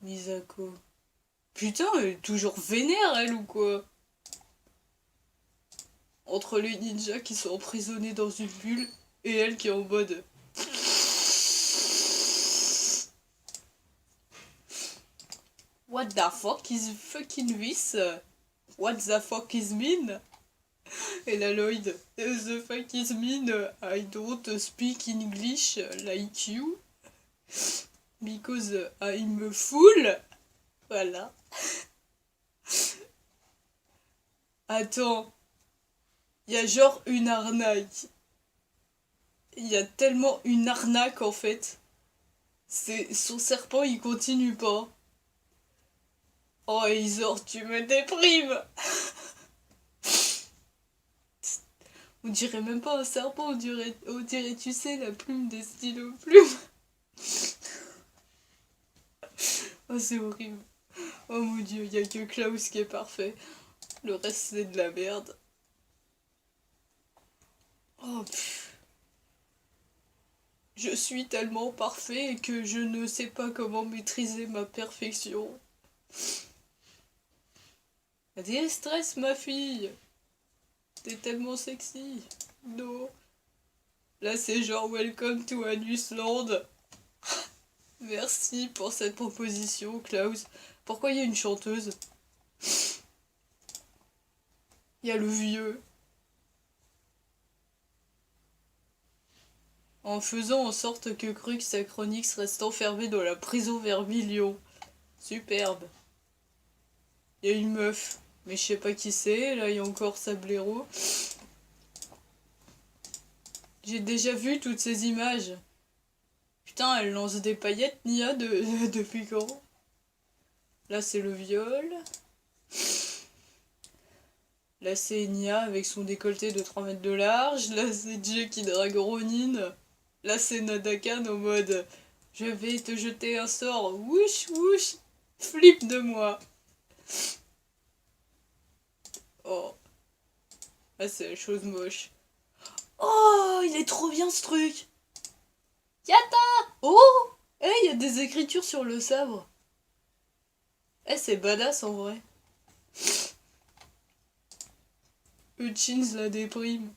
Misako. Putain, elle est toujours vénère, elle, ou quoi? Entre les ninjas qui sont emprisonnés dans une bulle et elle qui est en mode... What the fuck is fucking this? What the fuck is mean? Et la Lloyd, the fuck is mean? I don't speak English like you. Because I'm a fool. Voilà. Attends. Il y a genre une arnaque. Il y a tellement une arnaque en fait. Son serpent il continue pas. Oh Isor, tu me déprimes. On dirait même pas un serpent, on dirait tu sais la plume des stylos plumes. Oh c'est horrible. Oh mon dieu, y a que Klaus qui est parfait. Le reste c'est de la merde. Oh pff. Je suis tellement parfait que je ne sais pas comment maîtriser ma perfection. Des stress ma fille. T'es tellement sexy. Non. Là c'est genre welcome to Anusland. Merci pour cette proposition Klaus. Pourquoi il y a une chanteuse? Il y a le vieux. En faisant en sorte que Crux Acronix reste enfermé dans la prison Vermilion. Superbe. Il y a une meuf, mais je sais pas qui c'est. Là, il y a encore Sablero. J'ai déjà vu toutes ces images. Putain, elle lance des paillettes, Nia, depuis quand? Là, c'est le viol. Là, c'est Nia avec son décolleté de 3 mètres de large. Là, c'est Jay qui drague Ronin. Là, c'est Nadakan en mode je vais te jeter un sort. Wouch, wouch. Flip de moi. Oh. Là, c'est la chose moche. Oh, il est trop bien ce truc. Yata. Oh. Eh, il y a des écritures sur le sabre. Eh, c'est badass en vrai. Hutchins la déprime.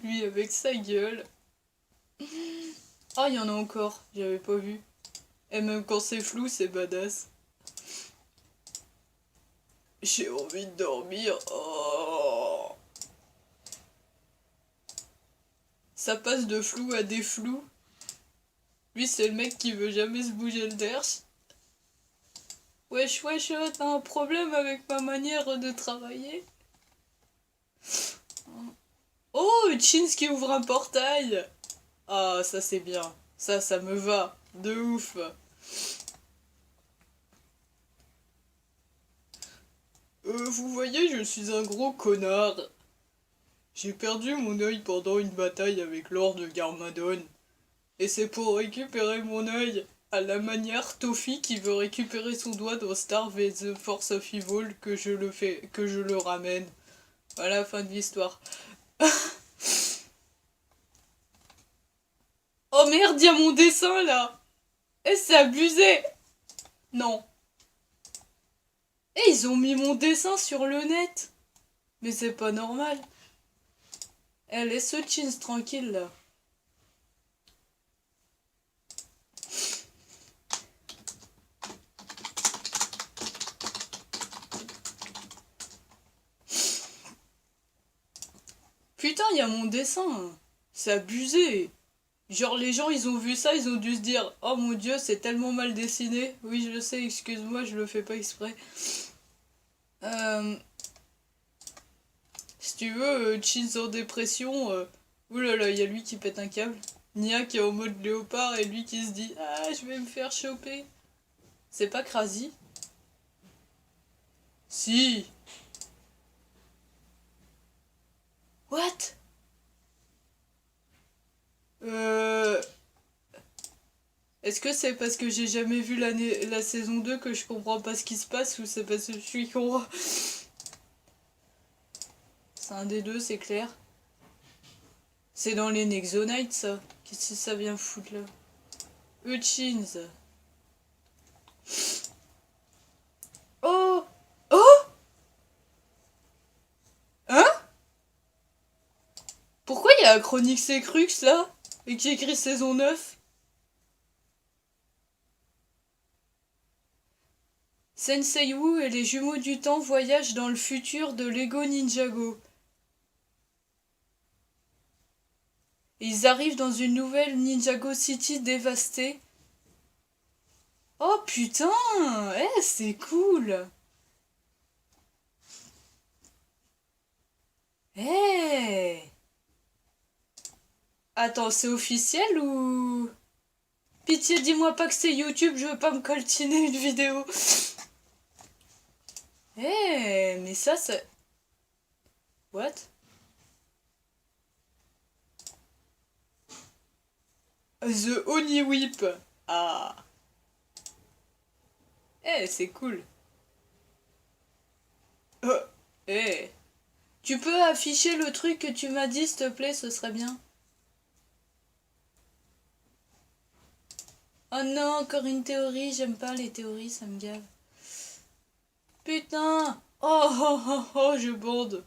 Lui avec sa gueule. Oh, il y en a encore. J'avais pas vu. Et même quand c'est flou, c'est badass. J'ai envie de dormir. Oh. Ça passe de flou à des flous. Lui, c'est le mec qui veut jamais se bouger le derche. Wesh, wesh, t'as un problème avec ma manière de travailler? Oh, Chins qui ouvre un portail. Ah, ça c'est bien. Ça me va. De ouf. Vous voyez, je suis un gros connard. J'ai perdu mon œil pendant une bataille avec Lord Garmadon. Et c'est pour récupérer mon œil, à la manière Toffee qui veut récupérer son doigt dans Star vs The Force of Evil que je le ramène. Voilà, fin de l'histoire. Oh merde, il y a mon dessin là. Eh, c'est abusé. Non. Eh, ils ont mis mon dessin sur le net. Mais c'est pas normal. Eh, laisse ce Chins tranquille là. Putain, il y a mon dessin. C'est abusé. Genre les gens ils ont vu ça, ils ont dû se dire oh mon dieu c'est tellement mal dessiné. Oui je le sais, excuse-moi, je le fais pas exprès. Si tu veux, Chins en dépression, oulala, il y a lui qui pète un câble. Nia qui est en mode léopard et lui qui se dit ah je vais me faire choper. C'est pas Crazy? Si. What? Est-ce que c'est parce que j'ai jamais vu la saison 2 que je comprends pas ce qui se passe ou c'est parce que je suis con? C'est un des deux, c'est clair. C'est dans les Nexonites, ça. Qu'est-ce que ça vient foutre, là? Hutchins. Oh! Oh! Hein? Pourquoi il y a Chronix et Crux, là? Et qui écrit saison 9? Sensei Wu et les jumeaux du temps voyagent dans le futur de Lego Ninjago. Ils arrivent dans une nouvelle Ninjago City dévastée. Oh putain! Eh, c'est cool! Eh! Attends, c'est officiel ou... Pitié, dis-moi pas que c'est YouTube, je veux pas me coltiner une vidéo. Eh, mais ça, c'est... What? The Oni Whip. Ah. Eh, c'est cool. Eh. Tu peux afficher le truc que tu m'as dit, s'il te plaît, ce serait bien. Oh non, encore une théorie, j'aime pas les théories, ça me gave. Putain! Oh oh oh oh, je bande.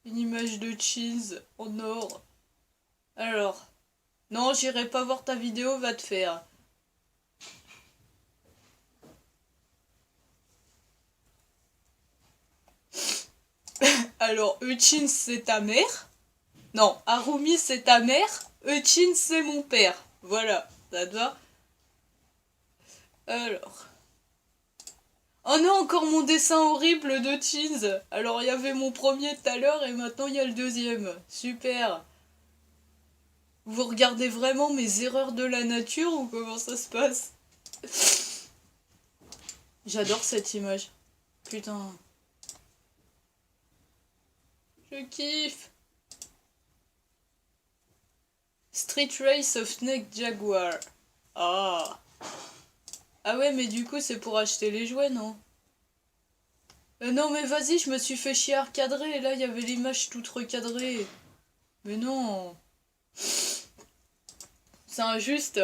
Une image de cheese en or. Alors. Non, j'irai pas voir ta vidéo, va te faire. Alors, Hutchins, c'est ta mère? Non, Harumi, c'est ta mère? Hutchins, c'est mon père. Voilà, ça te va? Alors... Oh non, encore mon dessin horrible de Hutchins. Alors, il y avait mon premier tout à l'heure et maintenant il y a le deuxième. Super. Vous regardez vraiment mes erreurs de la nature ou comment ça se passe? J'adore cette image. Putain. Je kiffe. Street Race of Snake Jaguar. Ah. Ah ouais, mais du coup, c'est pour acheter les jouets, non? Non, mais vas-y, je me suis fait chier à recadrer. Et là, il y avait l'image toute recadrée. Mais non. C'est injuste.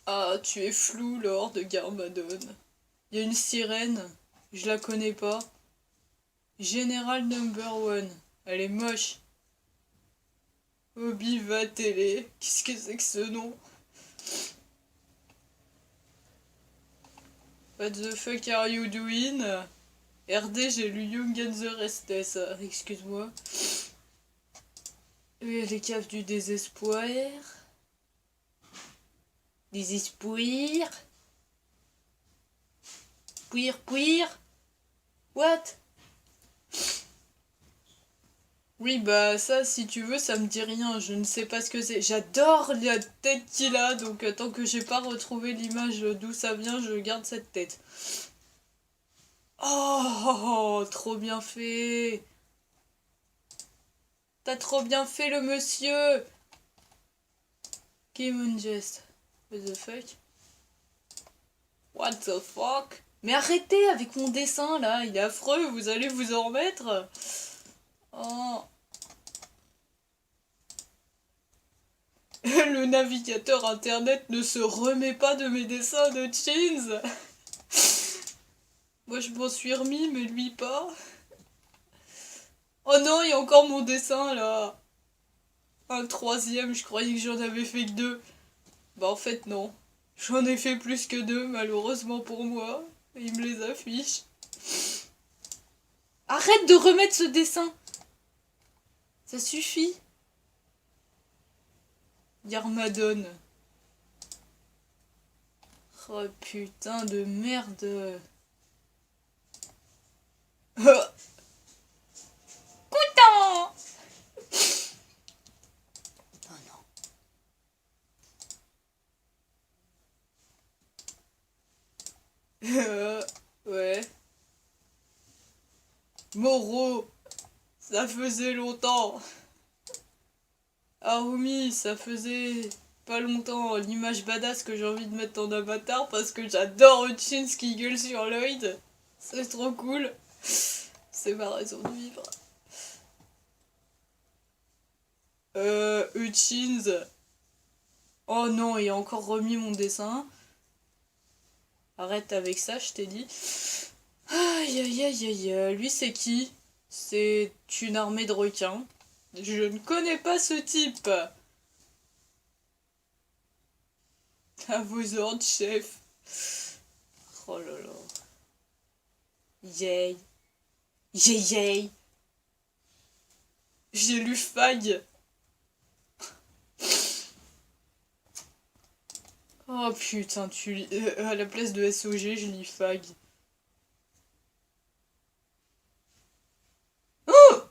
Ah, tu es flou, Lord Garmadon. Il y a une sirène. Je la connais pas. Général Number One. Elle est moche. Obiva Télé. Qu'est-ce que c'est que ce nom? What the fuck are you doing? RD, j'ai lu Young and the Restless. Excuse-moi. Les caves du désespoir. Désespoir. Pouir. What? Oui, bah ça, si tu veux, ça me dit rien. Je ne sais pas ce que c'est. J'adore la tête qu'il a, donc tant que j'ai pas retrouvé l'image d'où ça vient, je garde cette tête. Oh, trop bien fait. T'as trop bien fait le monsieur. Kim Jest. What the fuck? What the fuck? Mais arrêtez avec mon dessin là, il est affreux, vous allez vous en remettre. Oh. Le navigateur internet ne se remet pas de mes dessins de Chins. Moi je m'en suis remis, mais lui pas. Oh non, il y a encore mon dessin là. Un troisième, je croyais que j'en avais fait que deux. Bah en fait non. J'en ai fait plus que deux, malheureusement pour moi. Et il me les affiche. Arrête de remettre ce dessin. Ça suffit. Garmadon. Oh putain de merde. Coutant. Oh non. Ouais. Moro. Ça faisait longtemps. Harumi, ça faisait pas longtemps l'image badass que j'ai envie de mettre en avatar parce que j'adore Hutchins qui gueule sur Lloyd. C'est trop cool. C'est ma raison de vivre. Hutchins. Oh non, il a encore remis mon dessin. Arrête avec ça, je t'ai dit. Aïe aïe aïe aïe. Lui, c'est qui? C'est une armée de requins. Je ne connais pas ce type. À vos ordres, chef. Oh là là. Yay. Yay yay. J'ai lu Fag. Oh putain, tu lis... à la place de SOG, je lis Fag. Oh,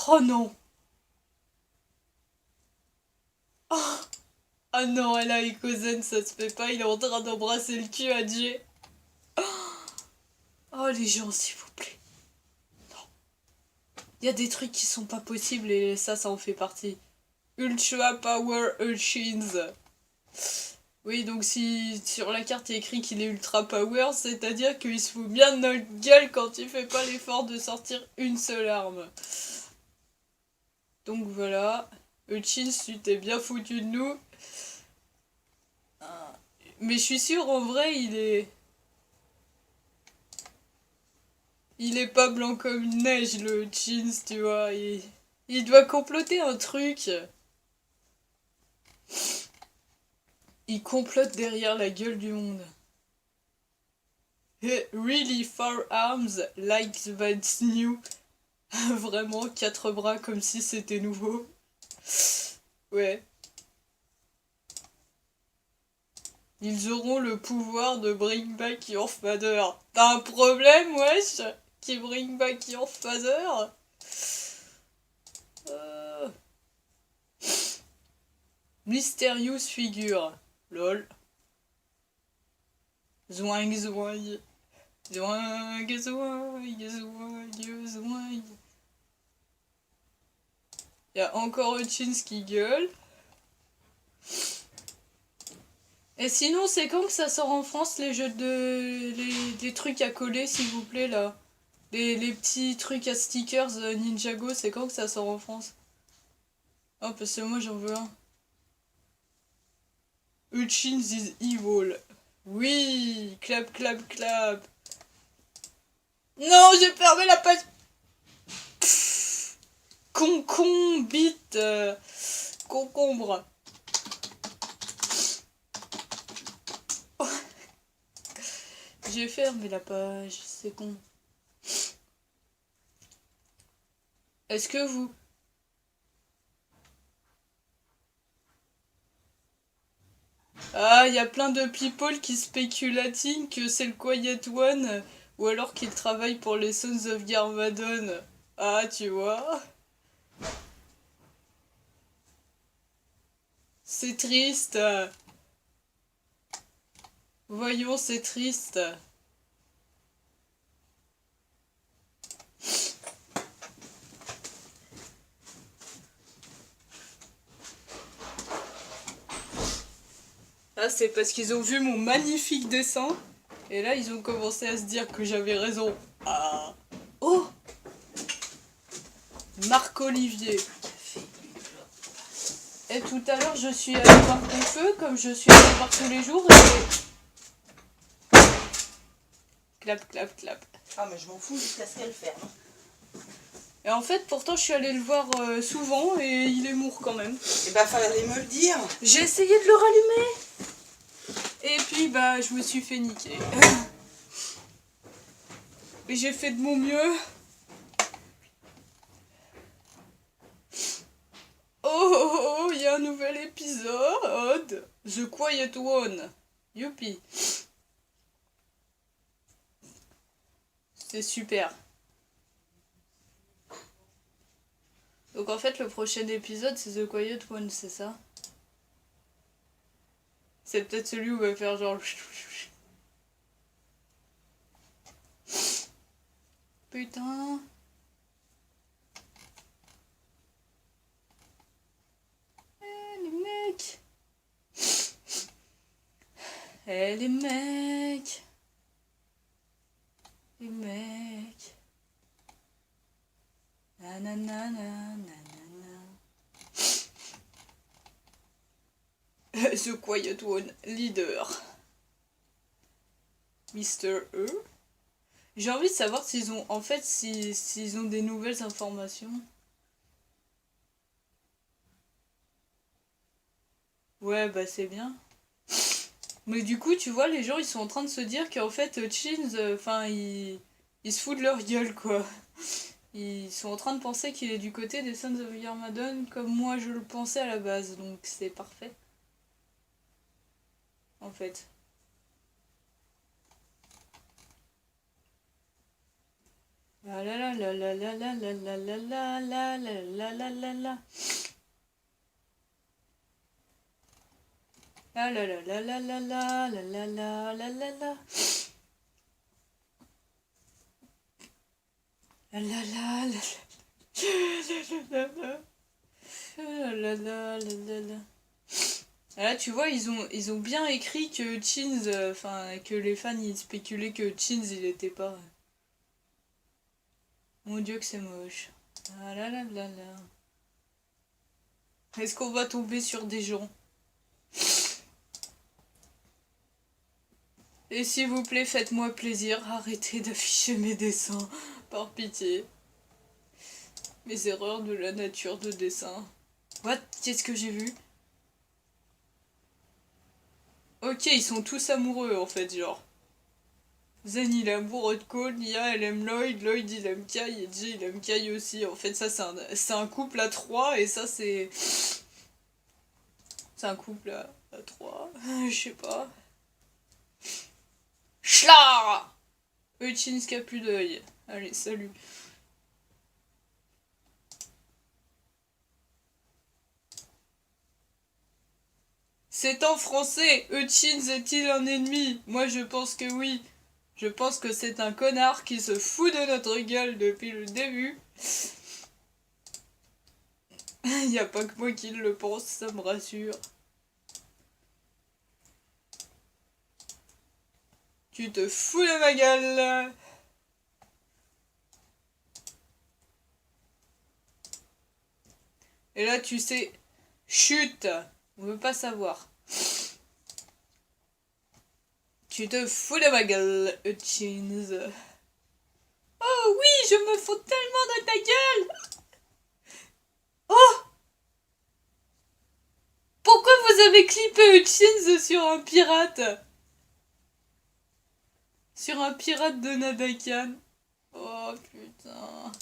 oh non. Oh. Ah non, elle a Ecozen, ça se fait pas, il est en train d'embrasser le cul à Jay. Oh les gens, s'il vous plaît. Non. Il y a des trucs qui sont pas possibles et ça en fait partie. Ultra Power Hutchins. Oui, donc si sur la carte il est écrit qu'il est Ultra Power, c'est-à-dire qu'il se fout bien de notre gueule quand il fait pas l'effort de sortir une seule arme. Donc voilà. Hutchins, tu t'es bien foutu de nous. Mais je suis sûre, en vrai, il est... Il est pas blanc comme une neige, le Hutchins, tu vois. Il doit comploter un truc. Il complote derrière la gueule du monde. Really far arms like that's new. Vraiment, 4 bras comme si c'était nouveau. Ouais. Ils auront le pouvoir de bring back your father. T'as un problème, wesh? Qui bring back your father? Mysterious figure. Lol. Zoing zoing. Zoing zoing zoing zoing. Y'a encore Hutchins qui gueule. Et sinon, c'est quand que ça sort en France, les jeux de... les trucs à coller, s'il vous plaît, là? Les petits trucs à stickers Ninjago, c'est quand que ça sort en France? Oh, parce que moi, j'en veux un. Hutchins is evil. Oui, clap, clap, clap. Non, j'ai fermé la page. Concombite. Concombre. J'ai fermé la page, c'est con. Est-ce que vous... Ah, il y a plein de people qui spéculating que c'est le Quiet One, ou alors qu'il travaille pour les Sons of Garmadon. Ah, tu vois. C'est triste. Voyons, c'est triste. Ah, c'est parce qu'ils ont vu mon magnifique dessin. Et là, ils ont commencé à se dire que j'avais raison. Ah. Oh, Marc-Olivier. Et tout à l'heure, je suis allée voir ton feu, comme je suis allée voir tous les jours. Et... Clap, clap, clap. Ah, mais je m'en fous jusqu'à ce qu'elle ferme. Et en fait, pourtant, je suis allée le voir souvent et il est mourt quand même. Et bah, fallait me le dire. J'ai essayé de le rallumer. Et puis, bah, je me suis fait niquer. Et j'ai fait de mon mieux. Oh, il y a un nouvel épisode. The Quiet One. Youpi. C'est super. Donc en fait, le prochain épisode, c'est The Quiet One, c'est ça? C'est peut-être celui où on va faire genre... Putain. Les mecs. Les mecs. Les mecs. Nanana, nanana. The Quiet One, leader. Mr. E. J'ai envie de savoir s'ils ont, en fait, s'ils ont des nouvelles informations. Ouais, bah c'est bien. Mais du coup, tu vois, les gens, ils sont en train de se dire qu'en fait, Chins, enfin, ils se foutent de leur gueule, quoi. Ils sont en train de penser qu'il est du côté des Sons of Yarmadon, comme moi je le pensais à la base, donc c'est parfait. En fait. La la la la la la la la la la la la la la la la. La la la la la la la la la la la la la. La la la la la la la la. Là, tu vois, ils ont bien écrit que Chins, enfin, que les fans ils spéculaient que Chins il était pas. Mon dieu, que c'est moche. Ah là là là là. Est-ce qu'on va tomber sur des gens? Et s'il vous plaît, faites-moi plaisir, arrêtez d'afficher mes dessins, par pitié. Mes erreurs de la nature de dessin. What? Qu'est-ce que j'ai vu? Ok, ils sont tous amoureux en fait, genre. Zen il est amoureux de Cole, Nia elle aime Lloyd, Lloyd il aime Kai et Jay il aime Kai aussi. En fait, ça c'est un couple à trois et ça c'est. C'est un couple à trois. Je sais pas. Schlar! Hutchins qui a plus d'œil. Allez, salut. C'est en français. Hutchins est-il un ennemi? Moi je pense que oui. Je pense que c'est un connard qui se fout de notre gueule depuis le début. Y a pas que moi qui le pense, ça me rassure. Tu te fous de ma gueule. Et là tu sais... Chut. On veut pas savoir. Tu te fous de ma gueule, Hutchins. Oh oui, je me fous tellement de ta gueule. Oh! Pourquoi vous avez clippé Hutchins sur un pirate? Sur un pirate de Nadakan. Oh putain.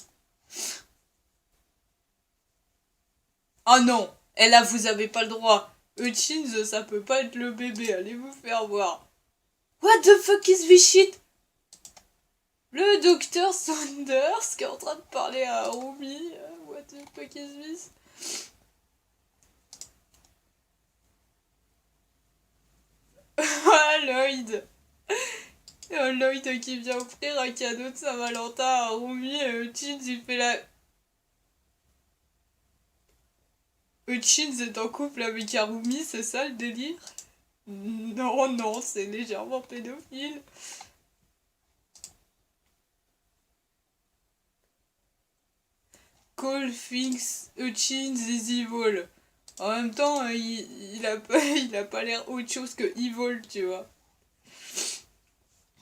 Ah non! Et là, vous avez pas le droit. Hutchins, ça peut pas être le bébé. Allez vous faire voir. What the fuck is this shit? Le docteur Saunders qui est en train de parler à Rumi. What the fuck is this? Ah, Lloyd! Lloyd qui vient offrir un cadeau de Saint-Valentin à Rumi et Hutchins il fait la... Hutchins est en couple avec Harumi, c'est ça le délire? Non, non, c'est légèrement pédophile. Cole thinks Hutchins is evil. En même temps, il a pas l'air autre chose que evil, tu vois.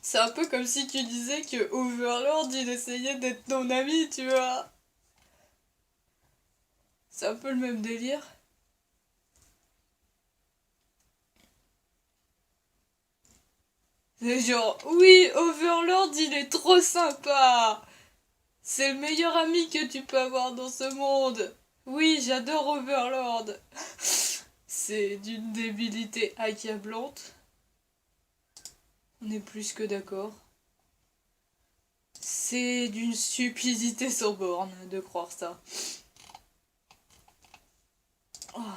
C'est un peu comme si tu disais que Overlord, il essayait d'être ton ami, tu vois. C'est un peu le même délire. C'est genre, oui, Overlord, il est trop sympa. C'est le meilleur ami que tu peux avoir dans ce monde. Oui, j'adore Overlord. C'est d'une débilité accablante. On est plus que d'accord. C'est d'une stupidité sans borne de croire ça. Aïe aïe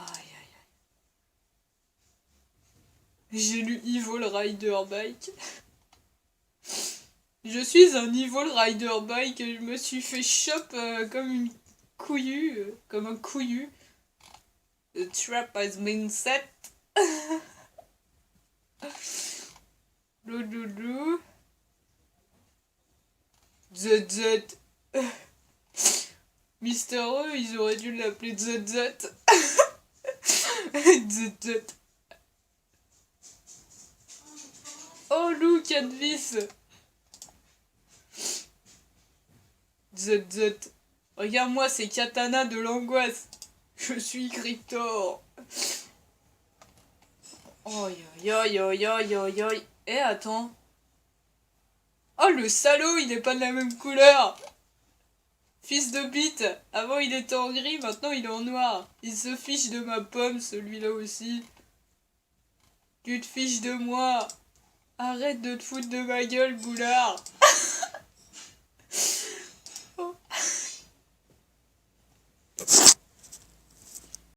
aïe. J'ai lu Evil Rider Bike. Je suis un Evil Rider Bike et je me suis fait chop comme une couillue, comme un couillu. The trap has been set. Loulou. ZZ. Mister E, ils auraient dû l'appeler ZZ. ZZ. Oh, Lou, Canvis. ZZ. Regarde-moi, c'est Katana de l'angoisse. Je suis Cryptor. Oi, oi, oi, oi, oi, oi. Eh, attends. Oh, le salaud, il est pas de la même couleur. Fils de bite. Avant, il était en gris, maintenant, il est en noir. Il se fiche de ma pomme, celui-là aussi. Tu te fiches de moi. Arrête de te foutre de ma gueule, boulard.